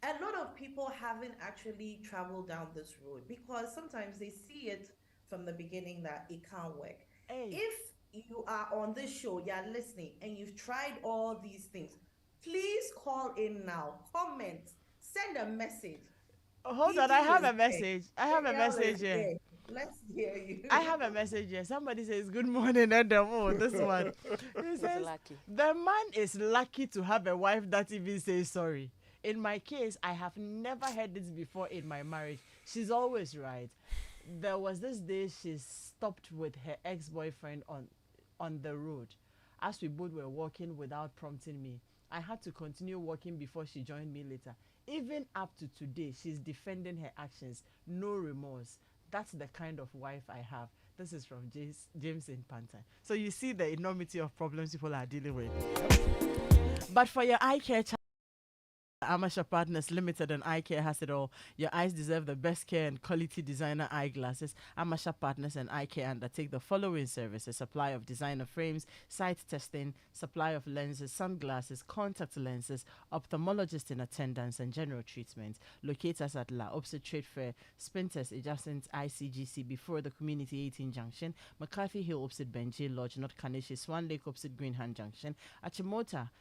a lot of people haven't actually traveled down this road because sometimes they see it from the beginning that it can't work. Hey. If you are on this show, you're listening, and you've tried all these things, please call in now, comment, send a message. Hold on, I have a message. I have a message here. Let's hear you. I have a message here. Somebody says, good morning, Edem. Oh, this one. He says, the man is lucky to have a wife that even says sorry. In my case, I have never heard this before in my marriage. She's always right. There was this day she stopped with her ex-boyfriend on the road. As we both were walking without prompting me, I had to continue walking before she joined me later. Even up to today, she's defending her actions. No remorse. That's the kind of wife I have. This is from James in Pantai. So you see the enormity of problems people are dealing with. But for your eye care Amasha Partners Limited and Eye Care has it all. Your eyes deserve the best care and quality designer eyeglasses. Amasha Partners and Eye Care undertake the following services: supply of designer frames, sight testing, supply of lenses, sunglasses, contact lenses, ophthalmologist in attendance, and general treatment. Locate us at La Opposite Trade Fair, Spinters adjacent ICGC before the Community 18 Junction, McCarthy Hill opposite Benji Lodge, North Kaneshi, Swan Lake opposite Greenhand Junction, Achimota,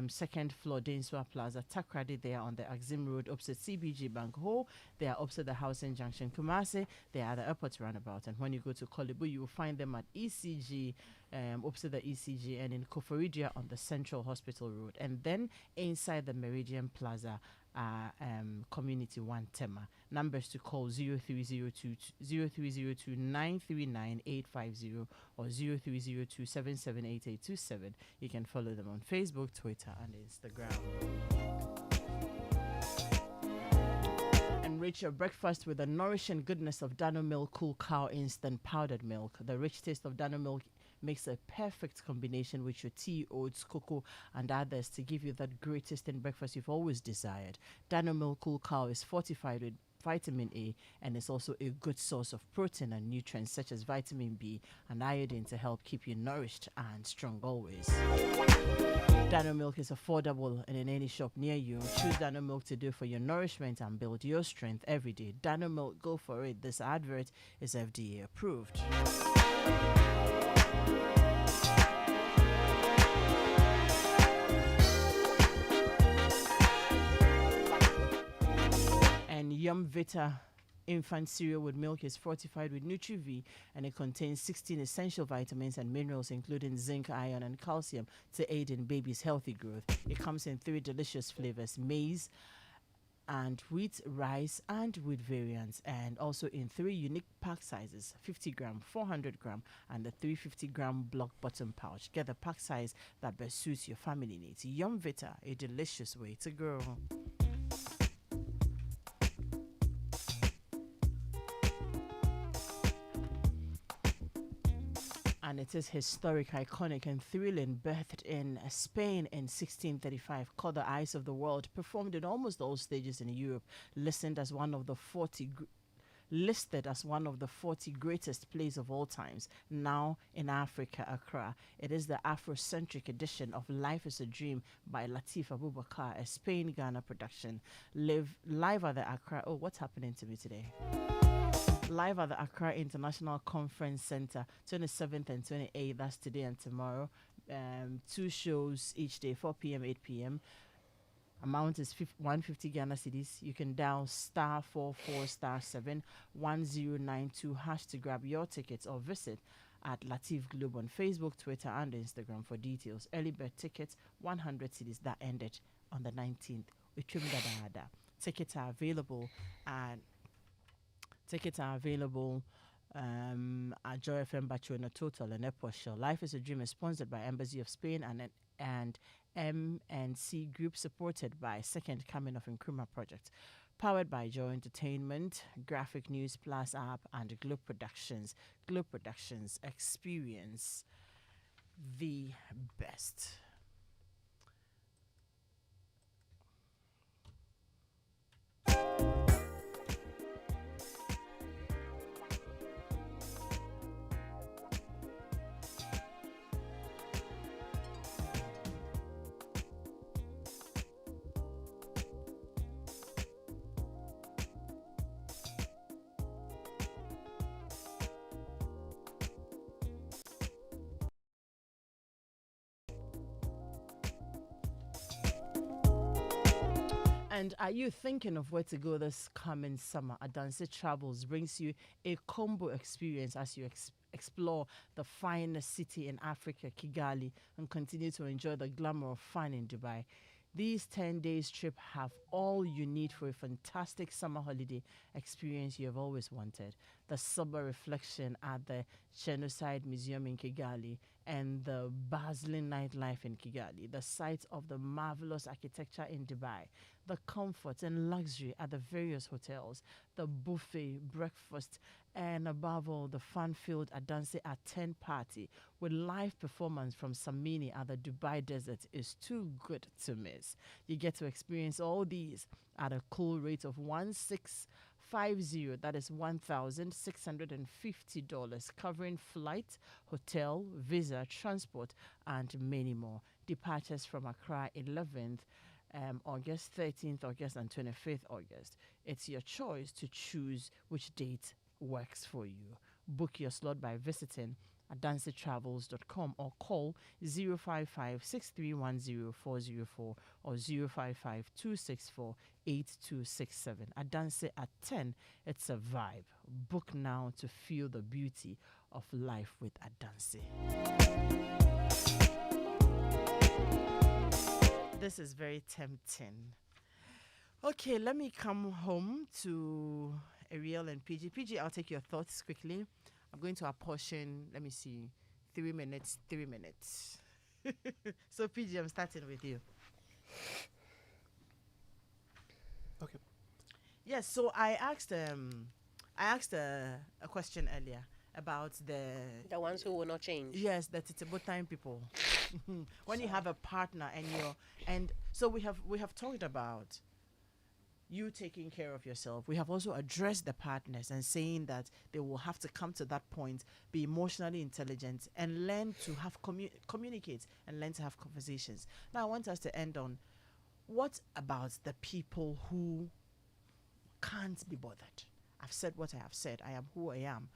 second floor, Dainswa Plaza, Takrady. They are on the Axim Road, opposite CBG Bank Hall. They are opposite the Housing Junction, Kumasi. They are at the airport roundabout. And when you go to Kolibu, you will find them at ECG, opposite the ECG, and in Koforidia on the Central Hospital Road. And then inside the Meridian Plaza, Community 1 Tema. Numbers to call 0302 939 850 or 0302 778827. You can follow them on Facebook, Twitter, and Instagram. Enrich your breakfast with the nourishing goodness of Dano Milk Cool Cow Instant Powdered Milk. The rich taste of Dano Milk makes a perfect combination with your tea, oats, cocoa, and others to give you that great tasting breakfast you've always desired. Dano Milk Cool Cow is fortified with vitamin A and is also a good source of protein and nutrients such as vitamin B and iodine to help keep you nourished and strong always. Dano Milk is affordable and in any shop near you. Choose Dano Milk today for your nourishment and build your strength every day. Dano Milk, go for it. This advert is FDA approved. And Yum Vita infant cereal with milk is fortified with Nutri-V, and it contains 16 essential vitamins and minerals including zinc, iron, and calcium to aid in baby's healthy growth. It comes in 3 delicious flavors: maize and wheat, rice, and wheat variants, and also in 3 unique pack sizes: 50 gram, 400 gram, and the 350 gram block bottom pouch. Get the pack size that best suits your family needs. Yum Vita, a delicious way to grow. And it is historic, iconic, and thrilling. Birthed in Spain in 1635, caught the eyes of the world, performed in almost all stages in Europe, listed as one of the 40 greatest plays of all times. Now in Africa, Accra, it is the Afrocentric edition of Life is a Dream by Latif Abubakar, a Spain-Ghana production. Live at the Accra. Oh, what's happening to me today? Live at the Accra International Conference Center, 27th and 28th. That's today and tomorrow. 2 shows each day, 4 p.m., 8 p.m. Amount is 150 Ghana cedis. You can dial *44*7 1092# to grab your tickets or visit at Latif Globe on Facebook, Twitter, and Instagram for details. Early bird tickets, 100 cedis that ended on the 19th. Tickets are available and at Joy FM Barcelona Total and Airport Shell. Life is a Dream is sponsored by Embassy of Spain and MNC Group, supported by Second Coming of Nkrumah Project. Powered by Joy Entertainment, Graphic News Plus app, and Globe Productions. Globe Productions, experience the best. And are you thinking of where to go this coming summer? Adanse Travels brings you a combo experience as you explore the finest city in Africa, Kigali, and continue to enjoy the glamour of fun in Dubai. These 10 days trip have all you need for a fantastic summer holiday experience you have always wanted. The sober reflection at the Genocide Museum in Kigali and the bustling nightlife in Kigali, the sight of the marvelous architecture in Dubai, the comfort and luxury at the various hotels, the buffet, breakfast, and above all, the fun-filled Adanse at 10 party with live performance from Samini at the Dubai desert is too good to miss. You get to experience all these at a cool rate of 1650, that is $1,650, covering flight, hotel, visa, transport, and many more. Departures from Accra 11th August, 13th August, and 25th August. It's your choice to choose which date works for you. Book your slot by visiting adancetravels.com or call 055-6310-404 or 055-264-8267. Adanse at 10. It's a vibe. Book now to feel the beauty of life with Adanse. This is very tempting. Okay, let me come home to Ariel and PG. PG, I'll take your thoughts quickly. I'm going to apportion, let me see, 3 minutes. So, PG, I'm starting with you. Okay. Yes, so I asked a question earlier about the ones who will not change. Yes, the Titibo-time people. When you have a partner and so we have talked about you taking care of yourself. We have also addressed the partners and saying that they will have to come to that point, be emotionally intelligent, and learn to have communicate and learn to have conversations. Now, I want us to end on, what about the people who can't be bothered? I've said what I have said. I am who I am.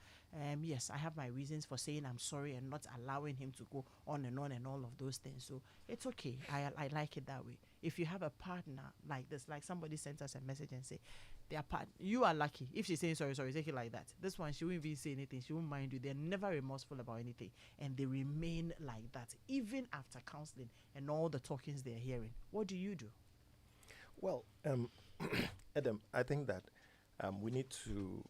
Yes, I have my reasons for saying I'm sorry and not allowing him to go on and all of those things. So it's okay. I like it that way. If you have a partner like this, like somebody sent us a message and say, you are lucky. If she's saying sorry, take it like that. This one, she won't even say anything. She won't mind you. They're never remorseful about anything. And they remain like that, even after counseling and all the talkings they're hearing. What do you do? Well, Edem, I think that we need to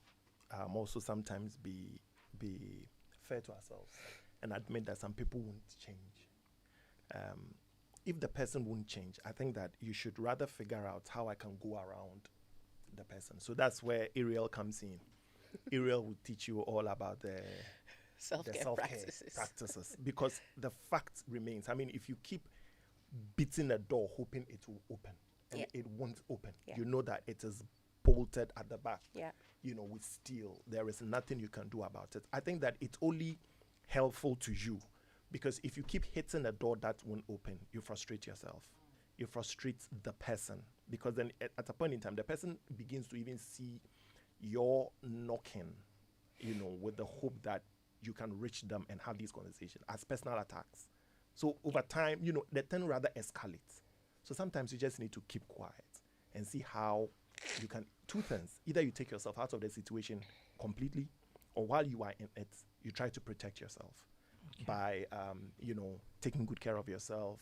also sometimes be fair to ourselves and admit that some people won't change. If the person won't change, I think that you should rather figure out how I can go around the person. So that's where Ariel comes in. Ariel will teach you all about the self-care practices. Because the fact remains, I mean, if you keep beating a door hoping it will open, and it won't open, you know that it is bolted at the back, with steel. There is nothing you can do about it. I think that it's only helpful to you, because if you keep hitting a door that won't open, you frustrate yourself. You frustrate the person, because then at a point in time, the person begins to even see your knocking, with the hope that you can reach them and have these conversations as personal attacks. So over time, the thing rather escalates. So sometimes you just need to keep quiet and see how you can, two things. Either you take yourself out of the situation completely, or while you are in it, you try to protect yourself by, taking good care of yourself,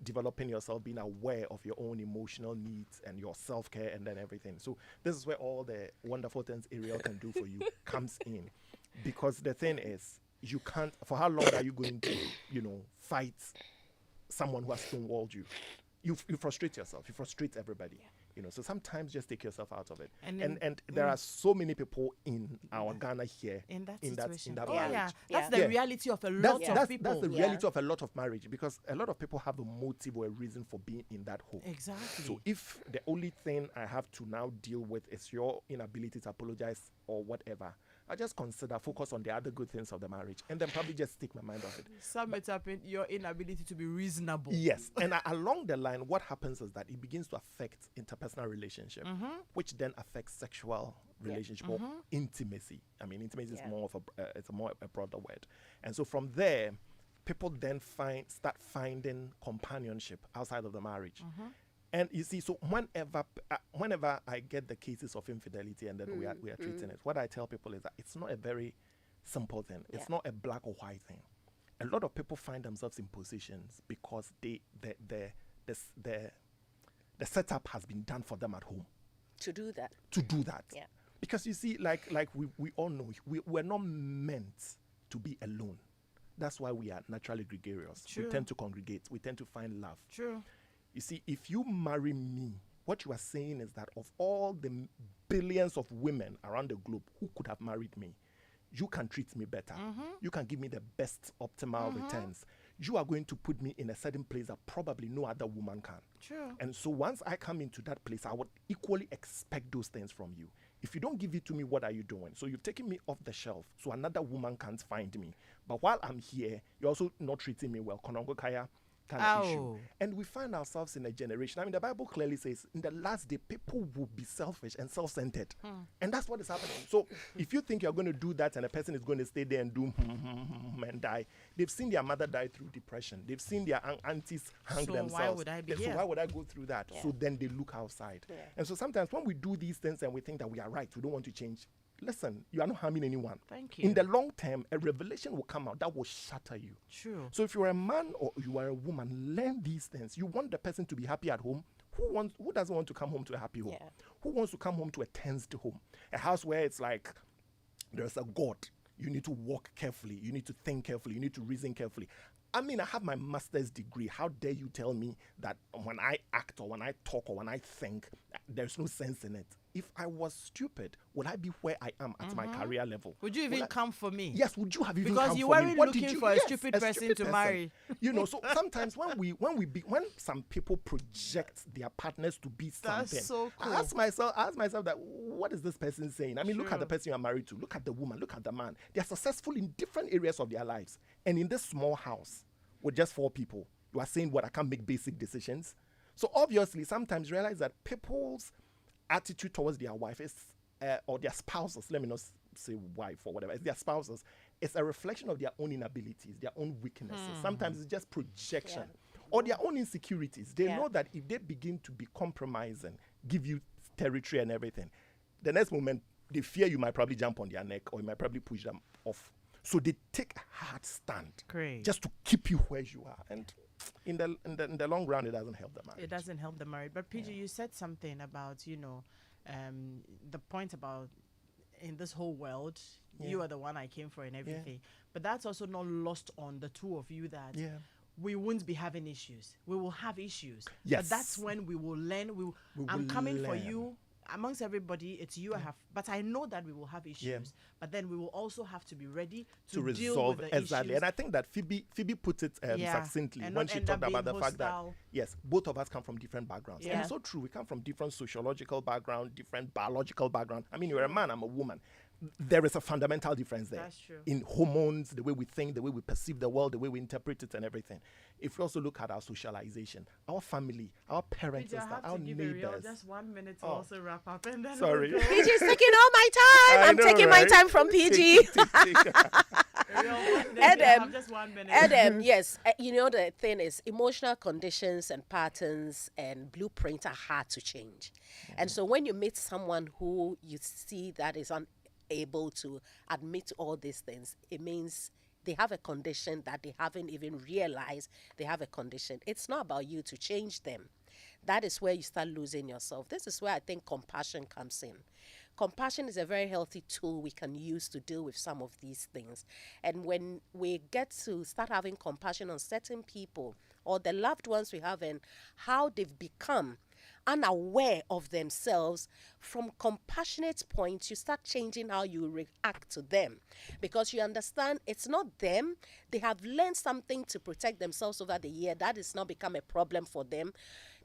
developing yourself, being aware of your own emotional needs and your self-care, and then everything. So this is where all the wonderful things Ariel can do for you comes in. Because the thing is, you can't, for how long are you going to, fight someone who has stonewalled you? You frustrate yourself, you frustrate everybody. So sometimes just take yourself out of it. And there are so many people in our Ghana here in that marriage. That's the reality of a lot of people. That's the reality of a lot of marriage, because a lot of people have a motive or a reason for being in that home. Exactly. So if the only thing I have to now deal with is your inability to apologize or whatever, I just focus on the other good things of the marriage, and then probably just take my mind off it. Sum it up in your inability to be reasonable. Yes. And along the line, what happens is that it begins to affect interpersonal relationship, which then affects sexual relationship or intimacy. I mean, intimacy is more of a broader word. And so from there, people then start finding companionship outside of the marriage. And you see, so whenever I get the cases of infidelity and then we are treating it, what I tell people is that it's not a very simple thing. It's not a black or white thing. A lot of people find themselves in positions because the setup has been done for them at home. To do that. Yeah. Because you see, like we all know, we're not meant to be alone. That's why we are naturally gregarious. True. We tend to congregate. We tend to find love. True. You see, if you marry me, what you are saying is that of all the billions of women around the globe who could have married me, you can treat me better. You can give me the best optimal returns. You are going to put me in a certain place that probably no other woman can. True. And so once I come into that place, I would equally expect those things from you. If you don't give it to me, what are you doing? So you've taken me off the shelf, so another woman can't find me. But while I'm here, you're also not treating me well. Konongo Kaya kind of issue. And we find ourselves in a generation. I mean, the Bible clearly says in the last day, people will be selfish and self-centered. And that's what is happening. So if you think you're going to do that and a person is going to stay there and do and die, they've seen their mother die through depression. They've seen their aunties hang themselves. Why would I be here? So why would I go through that? Yeah. So then they look outside. Yeah. And so sometimes when we do these things and we think that we are right, we don't want to change, listen, you are not harming anyone. Thank you. In the long term, a revelation will come out that will shatter you. True. So if you're a man or you are a woman, learn these things. You want the person to be happy at home. Who doesn't want to come home to a happy home? Yeah. Who wants to come home to a tensed home? A house where it's like there's a God. You need to walk carefully. You need to think carefully. You need to reason carefully. I mean, I have my master's degree. How dare you tell me that when I act or when I talk or when I think, there's no sense in it? If I was stupid, would I be where I am at my career level? Would you even come for me? Yes, would you have even because come you for me? Because you weren't looking for a stupid person to marry. You know, so sometimes when some people project their partners to be something, that's so cool. I ask myself that, what is this person saying? I mean, look at the person you are married to. Look at the woman. Look at the man. They are successful in different areas of their lives. And in this small house with just 4 people, you are saying, what, I can't make basic decisions? So obviously, sometimes you realize that people's attitude towards their wife is, or their spouses, let me not say wife or whatever, it's their spouses, it's a reflection of their own inabilities, their own weaknesses. Sometimes it's just projection or their own insecurities. They know that if they begin to be compromising, give you territory and everything, the next moment they fear you might probably jump on their neck or you might probably push them off. So they take a hard stand just to keep you where you are. And in the long run, it doesn't help the marriage. It doesn't help the marriage. But PG, you said something about, the point about in this whole world, you are the one I came for and everything. But that's also not lost on the two of you that we won't be having issues. We will have issues. Yes. But that's when we will learn. I'm coming for you. Amongst everybody, it's you I have, but I know that we will have issues. But then we will also have to be ready to resolve deal with the exactly. issues. And I think that Phoebe put it succinctly when she talked about the fact that both of us come from different backgrounds. And it's so true. We come from different sociological background, different biological background. I mean, you're a man, I'm a woman. There is a fundamental difference there. That's true. In hormones, the way we think, the way we perceive the world, the way we interpret it and everything. If we also look at our socialization, our family, our parents, our neighbors. Just 1 minute to also wrap up. And then sorry. PG's taking all my time. I'm taking my time from PG. Edem, just 1 minute. Edem, yes. You know, the thing is, emotional conditions and patterns and blueprints are hard to change. And so when you meet someone who you see that is unable to admit to all these things, it means they have a condition that they haven't even realized they have a condition. It's not about you to change them. That is where you start losing yourself. This is where I think compassion comes in. Compassion is a very healthy tool we can use to deal with some of these things. And when we get to start having compassion on certain people or the loved ones we have and how they've become unaware of themselves, from compassionate points, you start changing how you react to them because you understand it's not them. They have learned something to protect themselves over the year. That has not become a problem for them.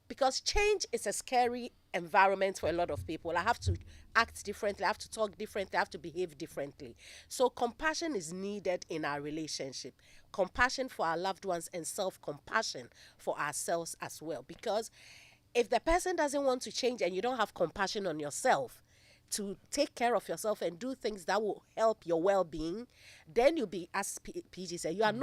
Because change is a scary environment for a lot of people. I have to act differently, I have to talk differently, I have to behave differently. So compassion is needed in our relationship. Compassion for our loved ones and self-compassion for ourselves as well. Because if the person doesn't want to change and you don't have compassion on yourself to take care of yourself and do things that will help your well-being, then you'll be, as PG said, you are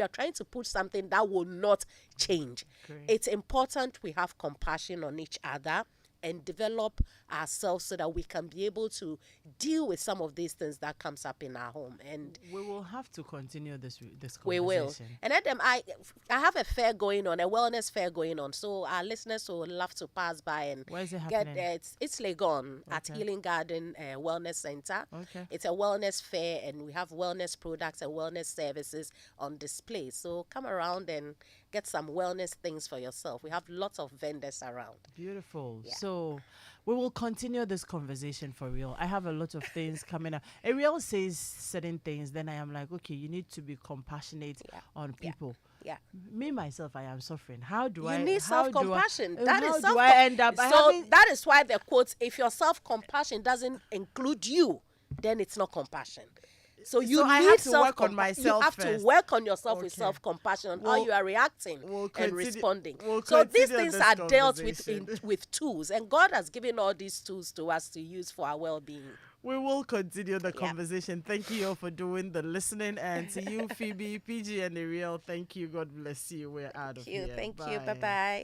trying to put something that will not change. Great. It's important we have compassion on each other and develop ourselves so that we can be able to deal with some of these things that comes up in our home. And we will have to continue this conversation. We will. And Edem, I have a fair going on, a wellness fair going on. So our listeners will love to pass by and where is it get happening? It's Legon at Healing Garden Wellness Center. Okay. It's a wellness fair and we have wellness products and wellness services on display. So come around and get some wellness things for yourself. We have lots of vendors around. Beautiful. Yeah. So we will continue this conversation for real. I have a lot of things coming up. Ariel says certain things, then I am like, okay, you need to be compassionate on people. Yeah. Me, myself, I am suffering. How do I... You need self-compassion. That is how do I end up... So that is why the quote, if your self-compassion doesn't include you, then it's not compassion. So I have to work on myself You have first. to work on yourself with Okay. self-compassion on how you are reacting and continue- responding. we'll So these continue things this are dealt with conversation. with tools, and God has given all these tools to us to use for our well-being. We will continue the conversation. Thank you all for doing the listening. And to you, Phoebe, PG, and Ariel, thank you. God bless you. We're out of here. Thank you. Bye-bye.